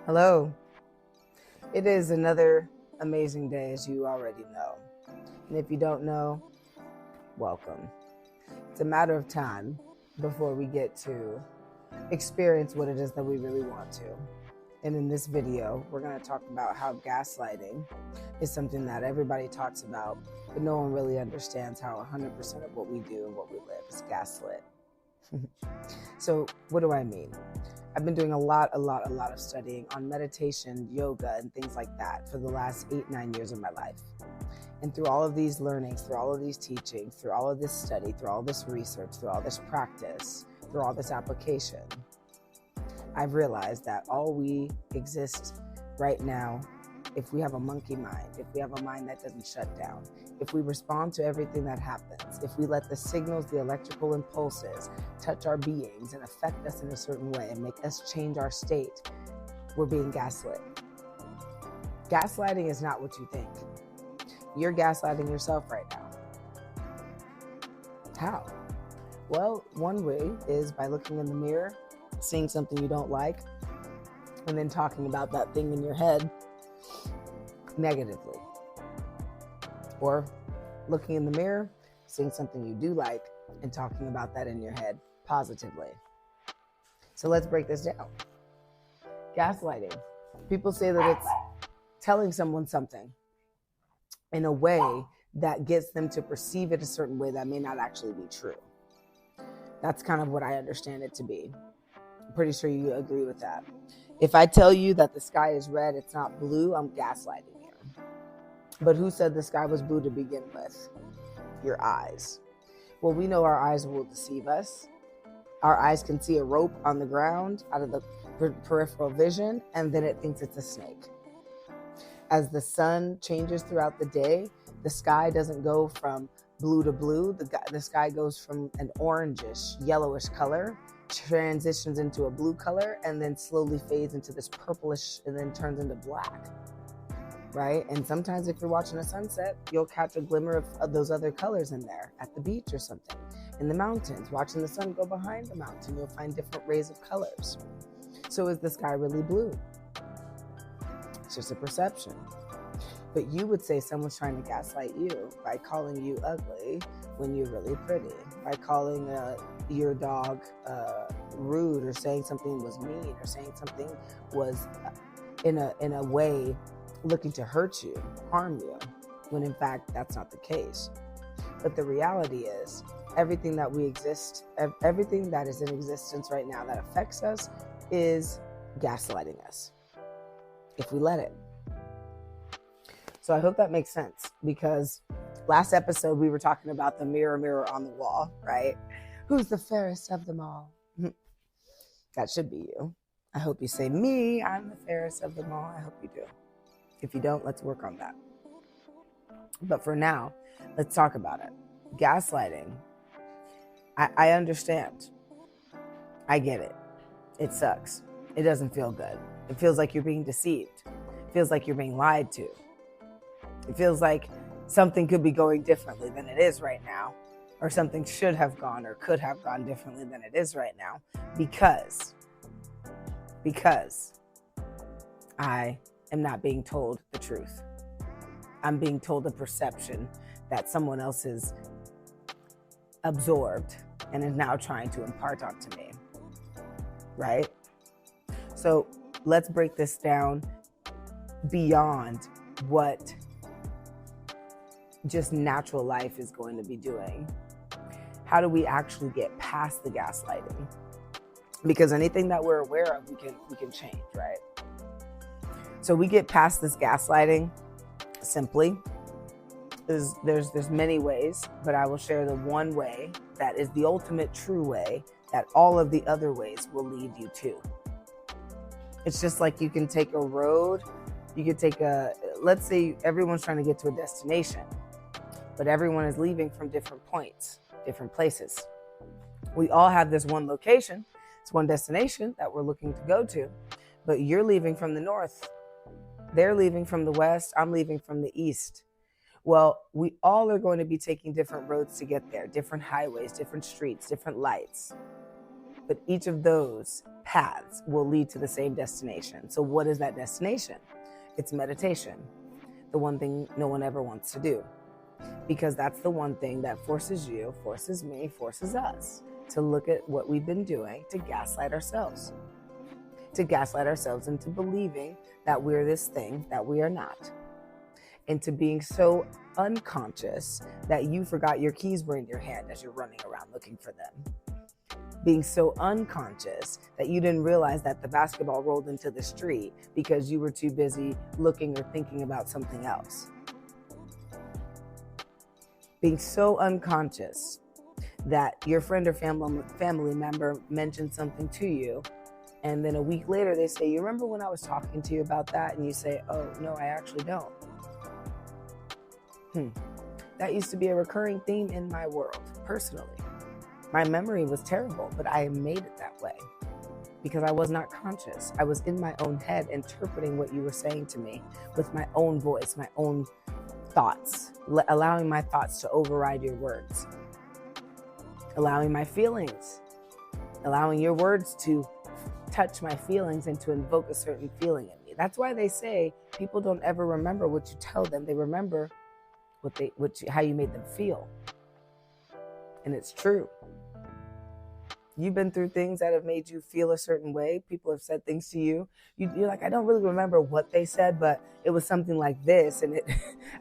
Hello. It is another amazing day, as you already know. And if you don't know, welcome. It's a matter of time before we get to experience what it is that we really want to. And in this video, we're going to talk about how gaslighting is something that everybody talks about, but no one really understands how 100% of what we do and what we live is gaslit. So what do I mean? I've been doing a lot of studying on meditation, yoga, and things like that for the last 8-9 years of my life. And through all of these learnings, through all of these teachings, through all of this study, through all this research, through all this practice, through all this application, I've realized that all we exist right now, if we have a monkey mind, if we have a mind that doesn't shut down, if we respond to everything that happens, if we let the signals, the electrical impulses touch our beings and affect us in a certain way and make us change our state, we're being gaslit. Gaslighting is not what you think. You're gaslighting yourself right now. How? Well, one way is by looking in the mirror, seeing something you don't like, and then talking about that thing in your head negatively. Or looking in the mirror, seeing something you do like, and talking about that in your head positively. So let's break this down. Gaslighting. People say that it's telling someone something in a way that gets them to perceive it a certain way that may not actually be true. That's kind of what I understand it to be. I'm pretty sure you agree with that. If I tell you that the sky is red, it's not blue, I'm gaslighting you. But who said the sky was blue to begin with? Your eyes. Well, we know our eyes will deceive us. Our eyes can see a rope on the ground out of the peripheral vision, and then it thinks it's a snake. As the sun changes throughout the day, the sky doesn't go from blue to blue. The sky goes from an orangish, yellowish color, transitions into a blue color, and then slowly fades into this purplish and then turns into black. Right? And sometimes if you're watching a sunset, you'll catch a glimmer of those other colors in there at the beach or something. In the mountains, watching the sun go behind the mountain, you'll find different rays of colors. So is the sky really blue? It's just a perception. But you would say someone's trying to gaslight you by calling you ugly when you're really pretty, by calling your dog rude, or saying something was mean, or saying something was in a way looking to hurt you, harm you, when in fact that's not the case. But the reality is, everything that everything that is in existence right now that affects us is gaslighting us, if we let it. So I hope that makes sense, because last episode we were talking about the mirror, mirror on the wall, right? Who's the fairest of them all? That should be you. I hope you say me, I'm the fairest of them all. I hope you do. If you don't, let's work on that. But for now, let's talk about it. Gaslighting. I understand. I get it. It sucks. It doesn't feel good. It feels like you're being deceived. It feels like you're being lied to. It feels like something could be going differently than it is right now, or something should have gone or could have gone differently than it is right now, because I am not being told the truth. I'm being told a perception that someone else has absorbed and is now trying to impart onto me, right? So let's break this down beyond what just natural life is going to be doing. How do we actually get past the gaslighting? Because anything that we're aware of, we can change, right? So we get past this gaslighting simply. There's many ways, but I will share the one way that is the ultimate true way that all of the other ways will lead you to. It's just like you can take a road, you could take let's say everyone's trying to get to a destination, but everyone is leaving from different points, different places. We all have this one location, it's one destination that we're looking to go to, but you're leaving from the north. They're leaving from the west. I'm leaving from the east. Well, we all are going to be taking different roads to get there, different highways, different streets, different lights. But each of those paths will lead to the same destination. So what is that destination? It's meditation. The one thing no one ever wants to do. Because that's the one thing that forces you, forces me, forces us to look at what we've been doing to gaslight ourselves. To gaslight ourselves into believing that we're this thing that we are not. Into being so unconscious that you forgot your keys were in your hand as you're running around looking for them. Being so unconscious that you didn't realize that the basketball rolled into the street because you were too busy looking or thinking about something else. Being so unconscious that your friend or family member mentioned something to you, and then a week later they say, you remember when I was talking to you about that? And you say, oh, no, I actually don't. That used to be a recurring theme in my world, personally. My memory was terrible, but I made it that way because I was not conscious. I was in my own head interpreting what you were saying to me with my own voice, my own thoughts, allowing my thoughts to override your words, allowing my feelings, allowing your words to touch my feelings and to invoke a certain feeling in me. That's why they say people don't ever remember what you tell them. They remember how you made them feel. And it's true. You've been through things that have made you feel a certain way. People have said things to you. You're like, I don't really remember what they said, but it was something like this. And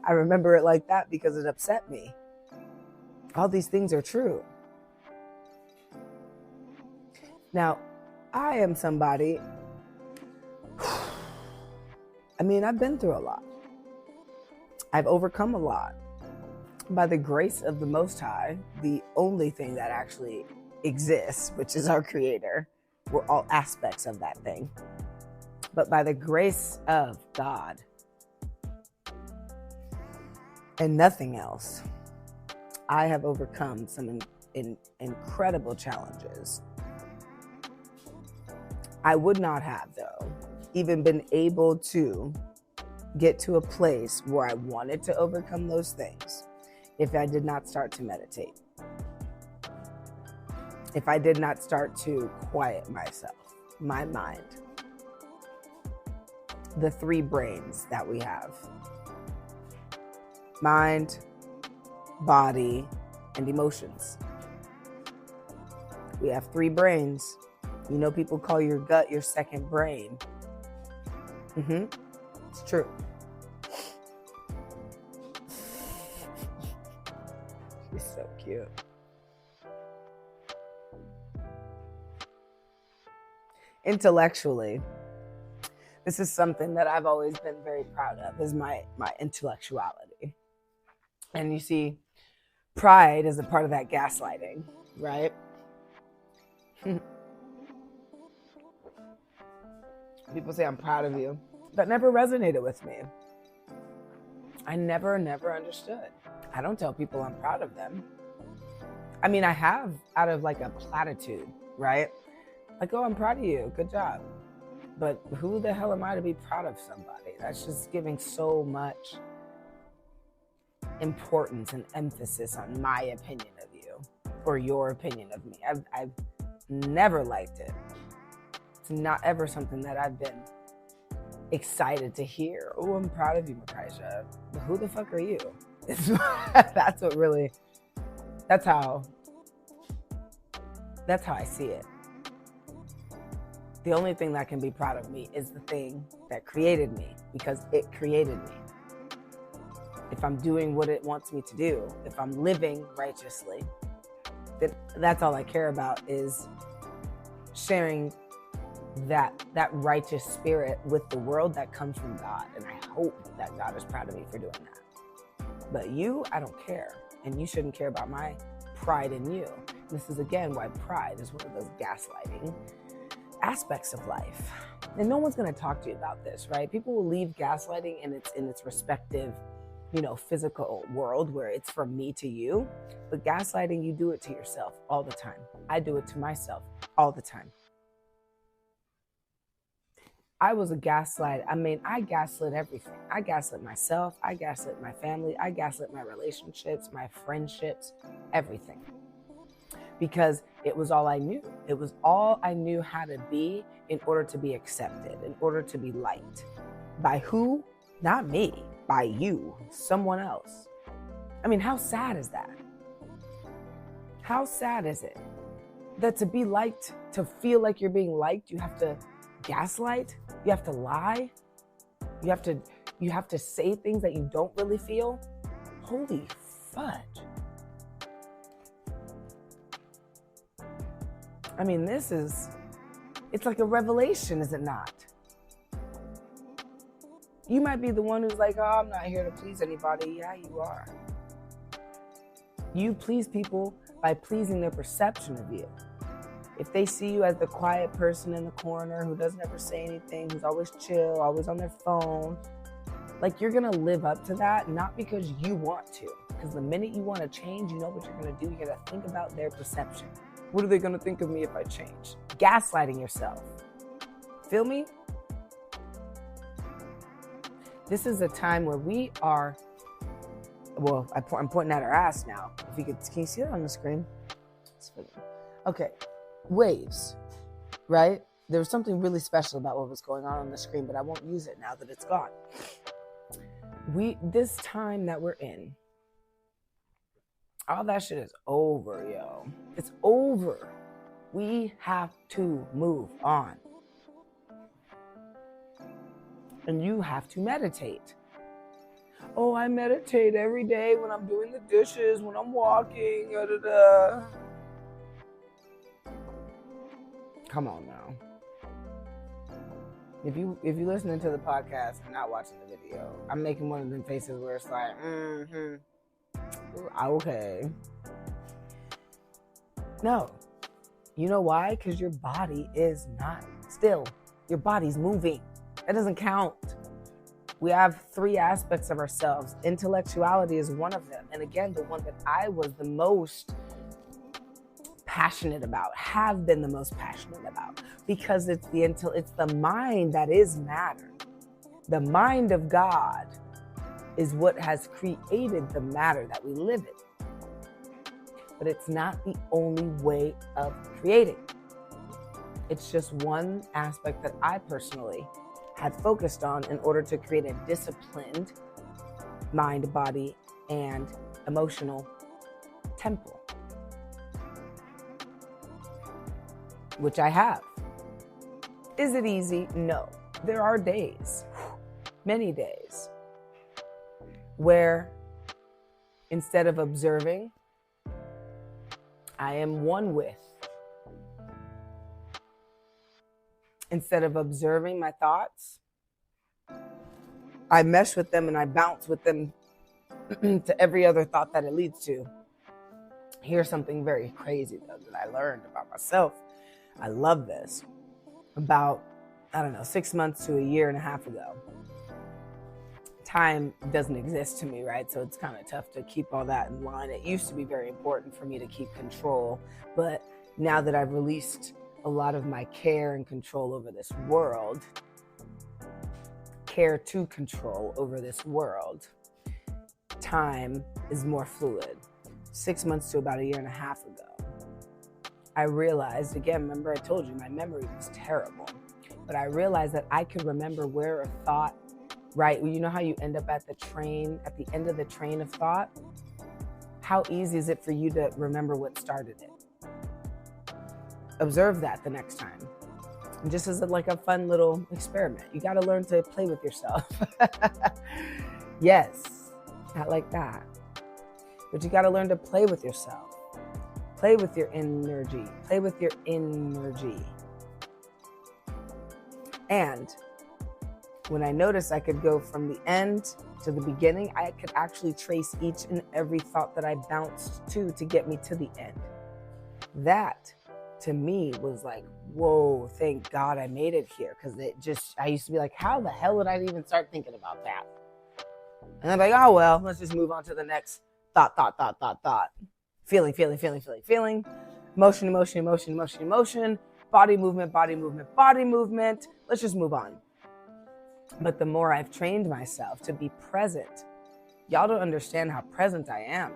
I remember it like that because it upset me. All these things are true. Now, I am somebody, I've been through a lot. I've overcome a lot. By the grace of the Most High, the only thing that actually exists, which is our Creator. We're all aspects of that thing. But by the grace of God and nothing else, I have overcome some incredible challenges. I would not have, though, even been able to get to a place where I wanted to overcome those things if I did not start to meditate. If I did not start to quiet myself, my mind, the three brains that we have: mind, body, and emotions. We have three brains. You know, people call your gut your second brain. It's true. She's so cute. Intellectually, this is something that I've always been very proud of, is my intellectuality. And you see, pride is a part of that gaslighting, right? People say, I'm proud of you. That never resonated with me. I never understood. I don't tell people I'm proud of them. I have out of like a platitude, right? Like, oh, I'm proud of you. Good job. But who the hell am I to be proud of somebody? That's just giving so much importance and emphasis on my opinion of you or your opinion of me. I've never liked it. It's not ever something that I've been excited to hear. Oh, I'm proud of you, Makaisha. Who the fuck are you? That's how I see it. The only thing that can be proud of me is the thing that created me, because it created me. If I'm doing what it wants me to do, if I'm living righteously, that's all I care about, is sharing that righteous spirit with the world that comes from God. And I hope that God is proud of me for doing that. But you, I don't care. And you shouldn't care about my pride in you. This is, again, why pride is one of those gaslighting aspects of life. And no one's going to talk to you about this, right? People will leave gaslighting in its respective, physical world where it's from me to you. But gaslighting, you do it to yourself all the time. I do it to myself all the time. I was a gaslight. I gaslit everything. I gaslit myself. I gaslit my family. I gaslit my relationships, my friendships, everything. because it was all I knew. It was all I knew how to be in order to be accepted, in order to be liked. By who? Not me. By you, someone else. I mean, how sad is that? How sad is it that to be liked, to feel like you're being liked, you have to gaslight, you have to lie, you have to say things that you don't really feel? Holy fudge. I mean, it's like a revelation, is it not? You might be the one who's like, oh, I'm not here to please anybody. Yeah, you are. You please people by pleasing their perception of you. If they see you as the quiet person in the corner who doesn't ever say anything, who's always chill, always on their phone, like you're going to live up to that, not because you want to. Because the minute you want to change, you know what you're going to do. You got to think about their perception. What are they going to think of me if I change? Gaslighting yourself. Feel me? This is a time where we are, well, I'm pointing at our ass now. If you could, can you see that on the screen? Okay, waves, right? There was something really special about what was going on the screen, but I won't use it now that it's gone. This time that we're in, all that shit is over, yo. It's over. We have to move on. And you have to meditate. Oh, I meditate every day when I'm doing the dishes, when I'm walking, Come on now. If you listening to the podcast and not watching the video, I'm making one of them faces where it's like, okay. No. You know why? Because your body is not still. Your body's moving. That doesn't count. We have 3 aspects of ourselves. Intellectuality is one of them. And again, the one that I was the most passionate about, have been the most passionate about, because it's the mind that is matter. The mind of God is what has created the matter that we live in. But it's not the only way of creating. It's just one aspect that I personally had focused on in order to create a disciplined mind, body, and emotional temple, which I have. Is it easy? No. There are days, many days, where instead of observing, I am one with. Instead of observing my thoughts, I mesh with them and I bounce with them to every other thought that it leads to. Here's something very crazy though that I learned about myself. I love this. About, 6 months to a year and a half ago. Time doesn't exist to me, right? So it's kind of tough to keep all that in line. It used to be very important for me to keep control, but now that I've released a lot of my care and control over this world, time is more fluid. 6 months to about a year and a half ago, I realized, again, remember I told you my memory was terrible, but I realized that I could remember where a thought, right? You know how you end up at the end of the train of thought? How easy is it for you to remember what started it? Observe that the next time. And just as like a fun little experiment. You got to learn to play with yourself. Yes, not like that. But you got to learn to play with yourself. Play with your energy. Play with your energy. And when I noticed I could go from the end to the beginning, I could actually trace each and every thought that I bounced to get me to the end. That, to me, was like, whoa, thank God I made it here. Because I used to be like, how the hell did I even start thinking about that? And I'm like, oh, well, let's just move on to the next thought. Feeling. Emotion. Body movement. Let's just move on. But the more I've trained myself to be present, y'all don't understand how present I am.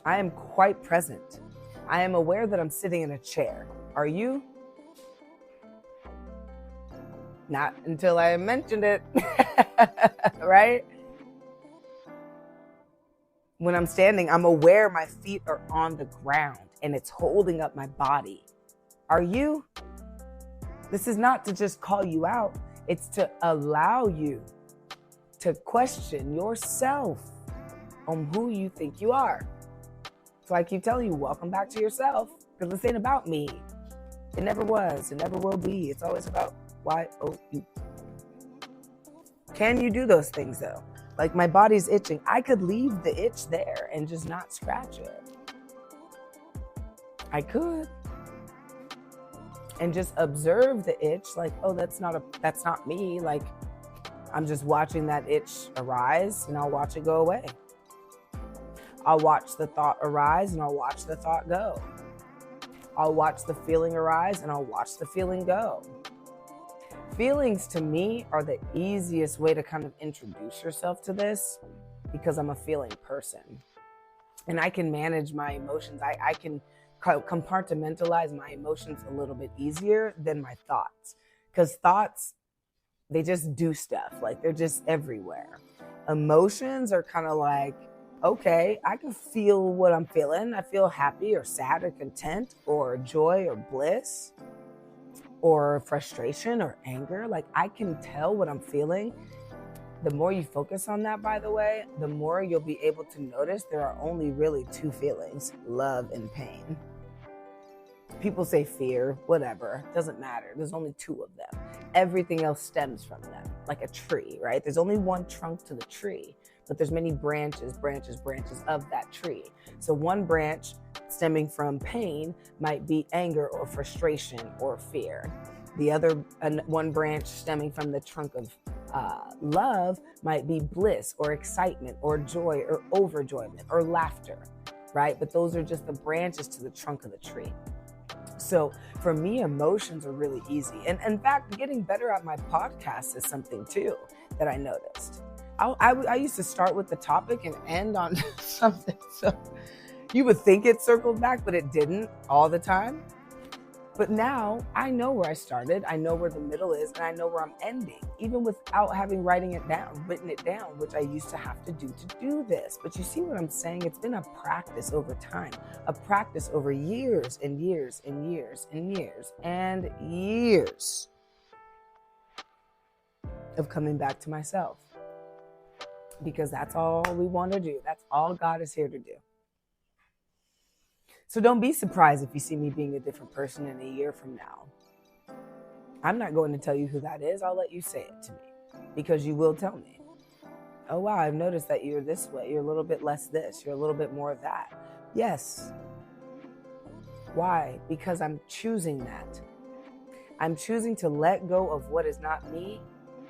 I am quite present. I am aware that I'm sitting in a chair. Are you? Not until I mentioned it, right? When I'm standing, I'm aware my feet are on the ground and it's holding up my body. Are you? This is not to just call you out. It's to allow you to question yourself on who you think you are. So I keep telling you, welcome back to yourself, because this ain't about me. It never was. It never will be. It's always about you. Can you do those things though? Like my body's itching. I could leave the itch there and just not scratch it. I could. And just observe the itch, like, oh, that's not me. Like, I'm just watching that itch arise and I'll watch it go away. I'll watch the thought arise and I'll watch the thought go. I'll watch the feeling arise and I'll watch the feeling go. Feelings to me are the easiest way to kind of introduce yourself to this, because I'm a feeling person and I can manage my emotions. I can compartmentalize my emotions a little bit easier than my thoughts, because thoughts, they just do stuff. Like, they're just everywhere. Emotions are kind of like, okay, I can feel what I'm feeling. I feel happy or sad or content or joy or bliss or frustration or anger. Like, I can tell what I'm feeling. The more you focus on that, by the way, the more you'll be able to notice there are only really two feelings: love and pain. People say fear, whatever, doesn't matter. There's only two of them. Everything else stems from them, like a tree, right? There's only one trunk to the tree, but there's many branches of that tree. So one branch stemming from pain might be anger or frustration or fear. The other one branch stemming from the trunk of love might be bliss or excitement or joy or overjoyment or laughter, right? But those are just the branches to the trunk of the tree. So for me, emotions are really easy. And in fact, getting better at my podcast is something too that I noticed. I used to start with the topic and end on something. So you would think it circled back, but it didn't all the time. But now I know where I started. I know where the middle is, and I know where I'm ending, even without having written it down, which I used to have to do this. But you see what I'm saying? It's been a practice over time, a practice over years and years and years and years and years of coming back to myself. Because that's all we want to do. That's all God is here to do. So don't be surprised if you see me being a different person in a year from now. I'm not going to tell you who that is. I'll let you say it to me, because you will tell me. Oh, wow, I've noticed that you're this way. You're a little bit less this. You're a little bit more of that. Yes. Why? Because I'm choosing that. I'm choosing to let go of what is not me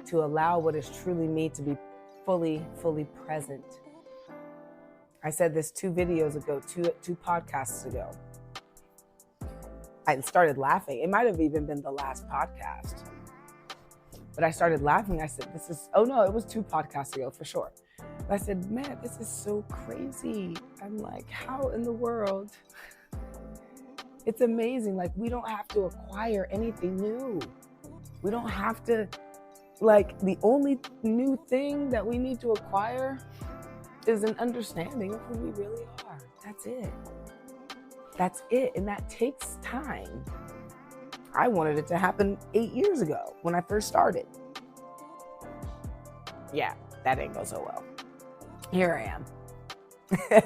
to allow what is truly me to be fully present. I said this 2 videos ago, two podcasts ago. I started laughing. It might have even been the last podcast. But I started laughing. I said, it was 2 podcasts ago for sure. But I said, man, this is so crazy. I'm like, how in the world? It's amazing. Like, we don't have to acquire anything new. We don't have to, the only new thing that we need to acquire is an understanding of who we really are. That's it. That's it. And that takes time. I wanted it to happen 8 years ago when I first started. Yeah, that didn't go so well. Here I am.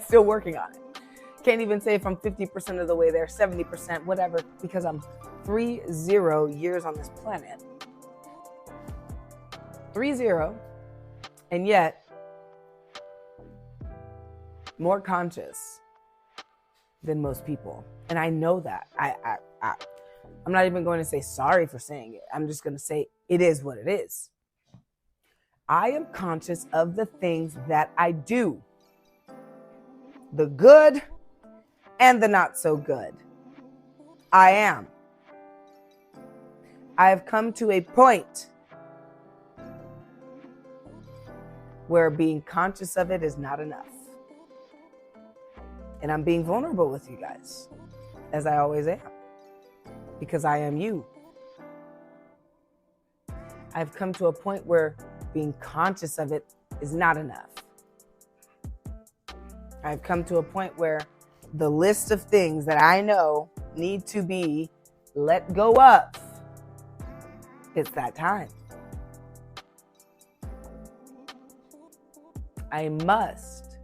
Still working on it. Can't even say if I'm 50% of the way there, 70%, whatever, because I'm 30 years on this planet. 30. And yet, more conscious than most people. And I know that. I'm not even going to say sorry for saying it. I'm just going to say it is what it is. I am conscious of the things that I do. The good and the not so good. I am. I have come to a point where being conscious of it is not enough. And I'm being vulnerable with you guys. as I always am, because I am you. I've come to a point where being conscious of it is not enough. I've come to a point where the list of things that I know need to be let go of, it's that time. I must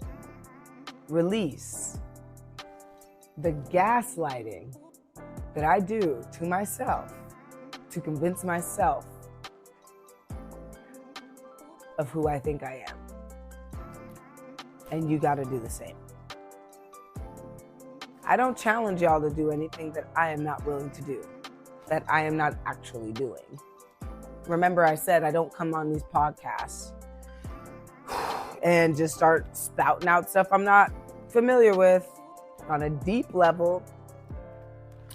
release the gaslighting that I do to myself to convince myself of who I think I am. And you got to do the same. I don't challenge y'all to do anything that I am not willing to do, that I am not actually doing. Remember, I said I don't come on these podcasts and just start spouting out stuff I'm not familiar with on a deep level,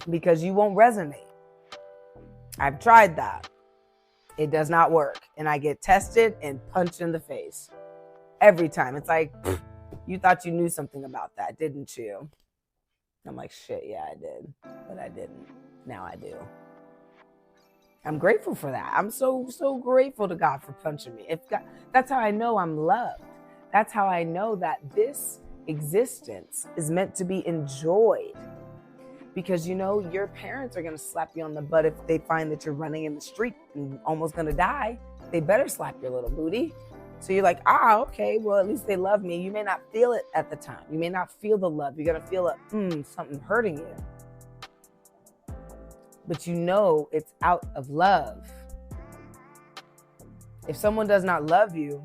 because you won't resonate. I've tried that. It does not work. And I get tested and punched in the face every time. It's like, you thought you knew something about that, didn't you? I'm like, shit, yeah, I did. But I didn't. Now I do. I'm grateful for that. I'm so grateful to God for punching me. That's how I know I'm loved. That's how I know that this existence is meant to be enjoyed. Because, you know, your parents are going to slap you on the butt if they find that you're running in the street and almost going to die. They better slap your little booty. So you're like, okay, well, at least they love me. You may not feel it at the time. You may not feel the love. You're going to feel something hurting you. But you know it's out of love. If someone does not love you,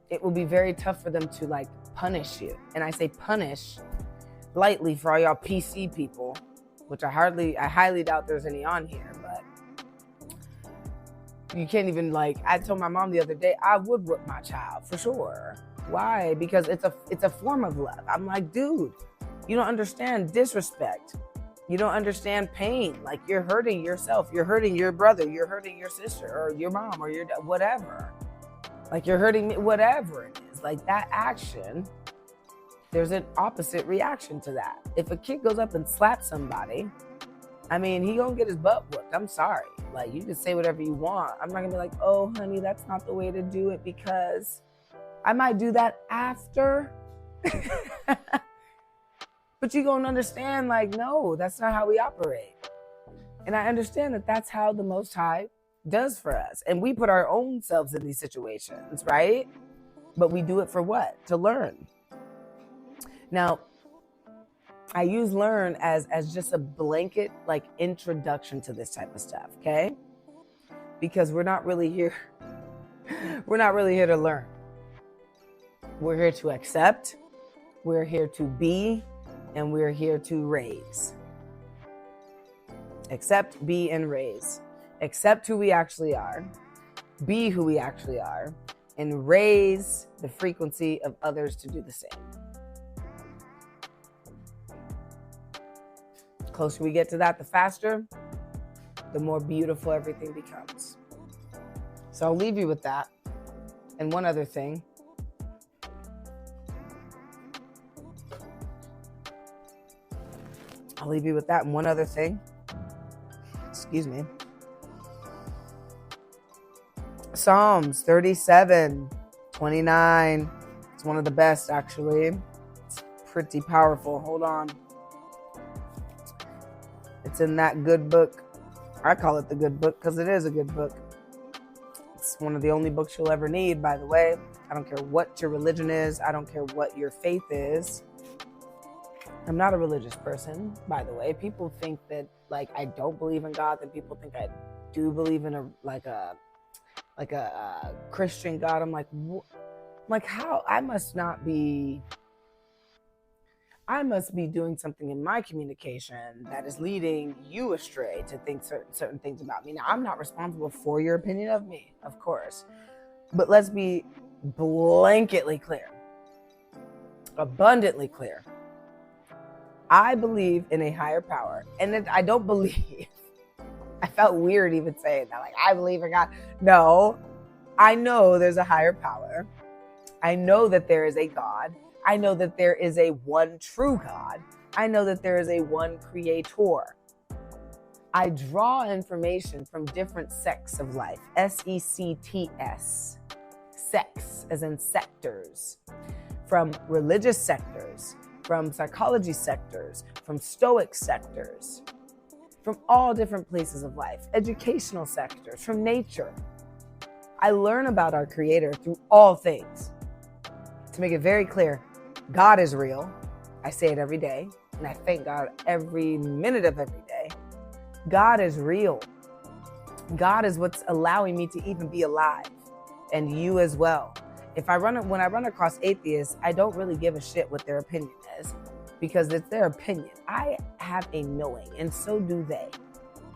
it will be very tough for them to punish you. And I say punish lightly for all y'all PC people, which I highly doubt there's any on here, but you can't even I told my mom the other day, I would whip my child for sure. Why? Because it's a form of love. I'm like, dude, you don't understand disrespect. You don't understand pain. Like, you're hurting yourself. You're hurting your brother. You're hurting your sister or your mom or your whatever. Like, you're hurting me, whatever it is. Like, that action, there's an opposite reaction to that. If a kid goes up and slaps somebody, I mean, he gonna get his butt whooped. I'm sorry. Like, you can say whatever you want. I'm not gonna be like, oh, honey, that's not the way to do it, because I might do that after. But you gonna understand, no, that's not how we operate. And I understand that that's how the Most High does for us. And we put our own selves in these situations, right? But we do it for what? To learn. Now, I use learn as just a blanket introduction to this type of stuff, okay? Because we're not really here. We're not really here to learn. We're here to accept. We're here to be, and we're here to raise. Accept, be, and raise. Accept who we actually are. Be who we actually are. And raise the frequency of others to do the same. The closer we get to that, the faster, the more beautiful everything becomes. So I'll leave you with that. And one other thing. I'll leave you with that and one other thing. Excuse me. Psalms 37:29. It's one of the best, actually. It's pretty powerful. Hold on. It's in that good book. I call it the good book because it is a good book. It's one of the only books you'll ever need, by the way. I don't care what your religion is. I don't care what your faith is. I'm not a religious person, by the way. People think that I don't believe in God, then people think I do believe in a Christian God. I'm like, how? I must be doing something in my communication that is leading you astray to think certain things about me. Now, I'm not responsible for your opinion of me, of course. But let's be blanketly clear, abundantly clear. I believe in a higher power. And I don't believe, I felt weird even saying that. I believe in God. No, I know there's a higher power. I know that there is a God. I know that there is a one true God. I know that there is a one creator. I draw information from different sects of life. SECTS. Sects, as in sectors. From religious sectors, from psychology sectors, from stoic sectors, from all different places of life, educational sectors, from nature. I learn about our Creator through all things. To make it very clear, God is real. I say it every day, and I thank God every minute of every day. God is real. God is what's allowing me to even be alive, and you as well. When I run across atheists, I don't really give a shit what their opinion is, because it's their opinion. I have a knowing, and so do they.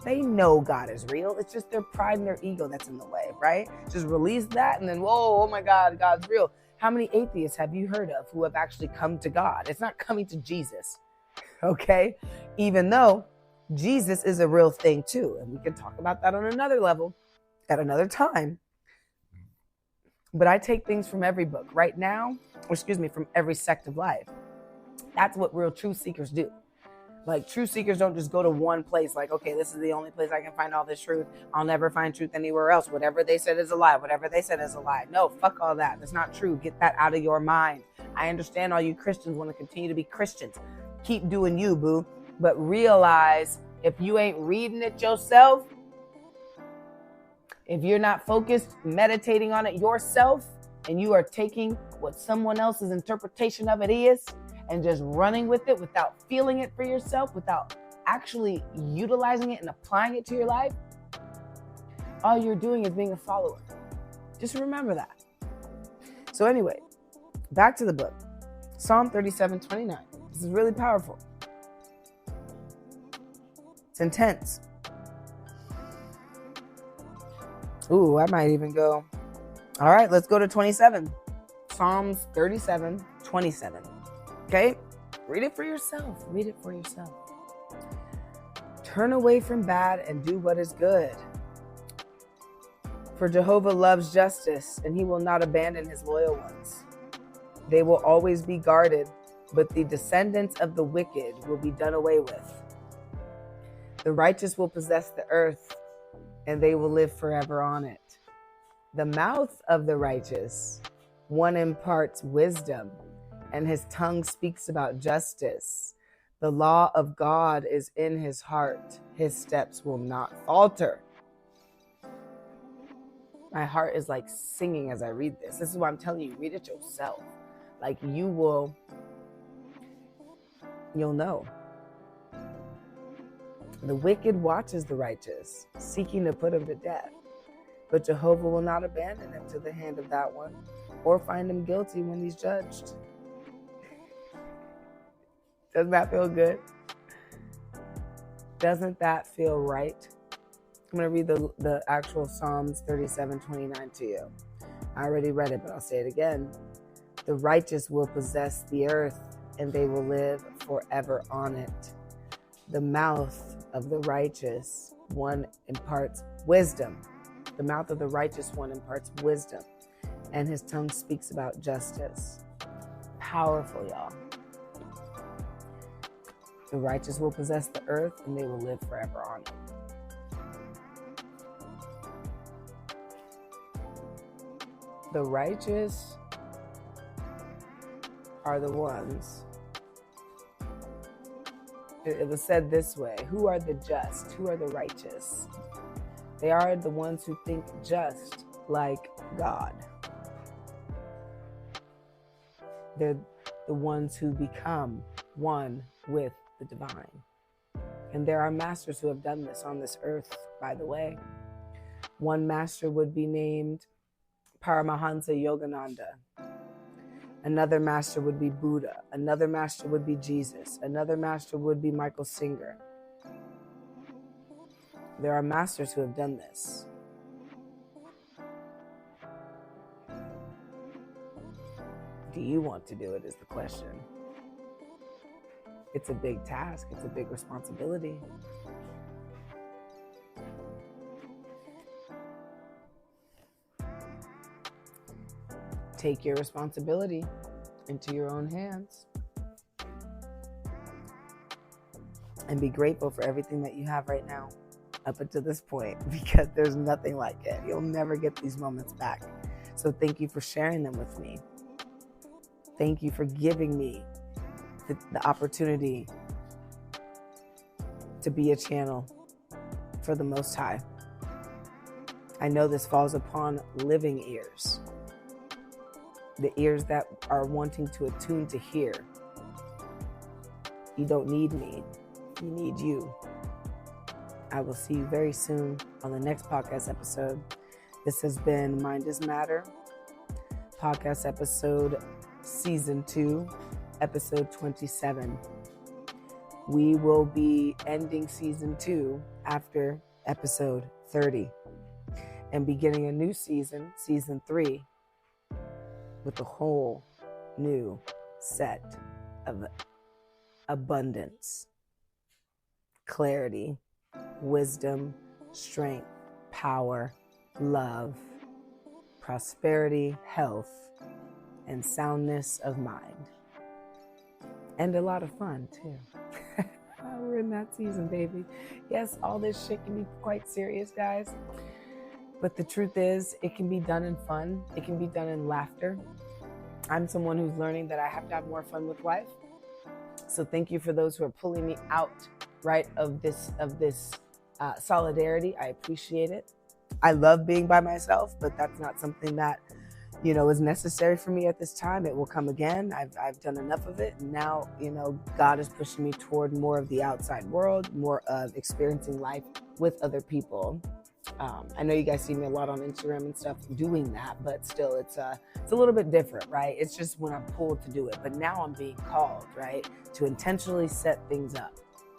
They know God is real. It's just their pride and their ego that's in the way, right? Just release that, and then, whoa, oh my God, God's real. How many atheists have you heard of who have actually come to God? It's not coming to Jesus, okay? Even though Jesus is a real thing too, and we can talk about that on another level at another time. But I take things from every book right now, from every sect of life. That's what real truth seekers do. Like, true seekers don't just go to one place like, okay, this is the only place I can find all this truth. I'll never find truth anywhere else. Whatever they said is a lie. Whatever they said is a lie. No, fuck all that. That's not true. Get that out of your mind. I understand all you Christians want to continue to be Christians. Keep doing you, boo. But realize, if you ain't reading it yourself, if you're not focused, meditating on it yourself, and you are taking what someone else's interpretation of it is and just running with it without feeling it for yourself, without actually utilizing it and applying it to your life, all you're doing is being a follower. Just remember that. So anyway, back to the book. Psalm 37:29. This is really powerful. It's intense. Ooh, I might even go. All right, let's go to 27. Psalms 37:27. Okay? Read it for yourself. Read it for yourself. Turn away from bad and do what is good. For Jehovah loves justice, and he will not abandon his loyal ones. They will always be guarded, but the descendants of the wicked will be done away with. The righteous will possess the earth, and they will live forever on it. The mouth of the righteous, one imparts wisdom, and his tongue speaks about justice. The law of God is in his heart. His steps will not falter. My heart is like singing as I read this. This is why I'm telling you, read it yourself. Like, you'll know. The wicked watches the righteous, seeking to put him to death. But Jehovah will not abandon him to the hand of that one, or find him guilty when he's judged. Doesn't that feel good? Doesn't that feel right? I'm going to read the actual Psalms 37:29 to you. I already read it, but I'll say it again. The righteous will possess the earth, and they will live forever on it. The mouth of the righteous one imparts wisdom. The mouth of the righteous one imparts wisdom, and his tongue speaks about justice. Powerful, y'all. The righteous will possess the earth, and they will live forever on it. The righteous are the ones. It was said this way: who are the just? Who are the righteous? They are the ones who think just like God. They're the ones who become one with the divine. And there are masters who have done this on this earth, by the way. One master would be named Paramahansa Yogananda. Another master would be Buddha. Another master would be Jesus. Another master would be Michael Singer. There are masters who have done this. Do you want to do it is the question. It's a big task. It's a big responsibility. Take your responsibility into your own hands. and be grateful for everything that you have right now up until this point, because there's nothing like it. You'll never get these moments back. So thank you for sharing them with me. Thank you for giving me the opportunity to be a channel for the Most High. I know this falls upon living ears, the ears that are wanting to attune to hear. You don't need me, you need you. I will see you very soon on the next podcast episode. This has been Mind is Matter, podcast episode season 2, episode 27. We will be ending season 2 after episode 30 and beginning a new season, season 3, with a whole new set of abundance, clarity, wisdom, strength, power, love, prosperity, health, and soundness of mind. And a lot of fun, too. We're in that season, baby. Yes, all this shit can be quite serious, guys. But the truth is, it can be done in fun. It can be done in laughter. I'm someone who's learning that I have to have more fun with life. So thank you for those who are pulling me out, right, of this solidarity. I appreciate it. I love being by myself, but that's not something that, is necessary for me at this time. It will come again. I've done enough of it. And now, God is pushing me toward more of the outside world, more of experiencing life with other people. I know you guys see me a lot on Instagram and stuff doing that, but still it's a little bit different, right? It's just when I'm pulled to do it. But now I'm being called, right, to intentionally set things up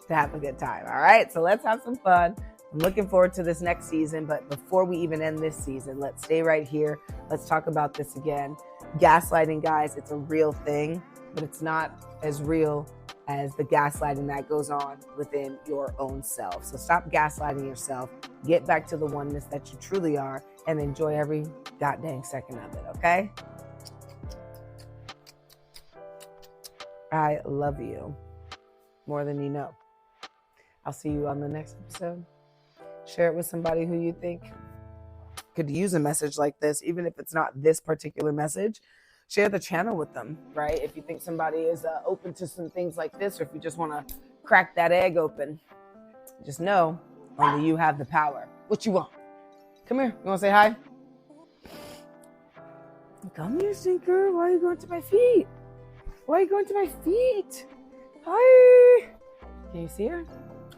to have a good time. All right, so let's have some fun. I'm looking forward to this next season, but before we even end this season, let's stay right here. Let's talk about this again. Gaslighting, guys, it's a real thing, but it's not as real as the gaslighting that goes on within your own self. So stop gaslighting yourself, get back to the oneness that you truly are, and enjoy every goddamn second of it, okay? I love you more than you know. I'll see you on the next episode. Share it with somebody who you think could use a message like this, even if it's not this particular message. Share the channel with them, right? If you think somebody is open to some things like this, or if you just want to crack that egg open, just know only you have the power. What you want? Come here. You want to say hi? Come here, stinker. Why are you going to my feet? Why are you going to my feet? Hi. Can you see her?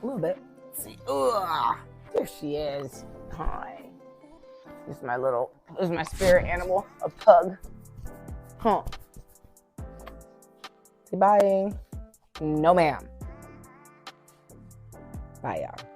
A little bit. Let's see. Ugh. There she is. Hi. This is my spirit animal, a pug. Huh. Say bye. No, ma'am. Bye, y'all.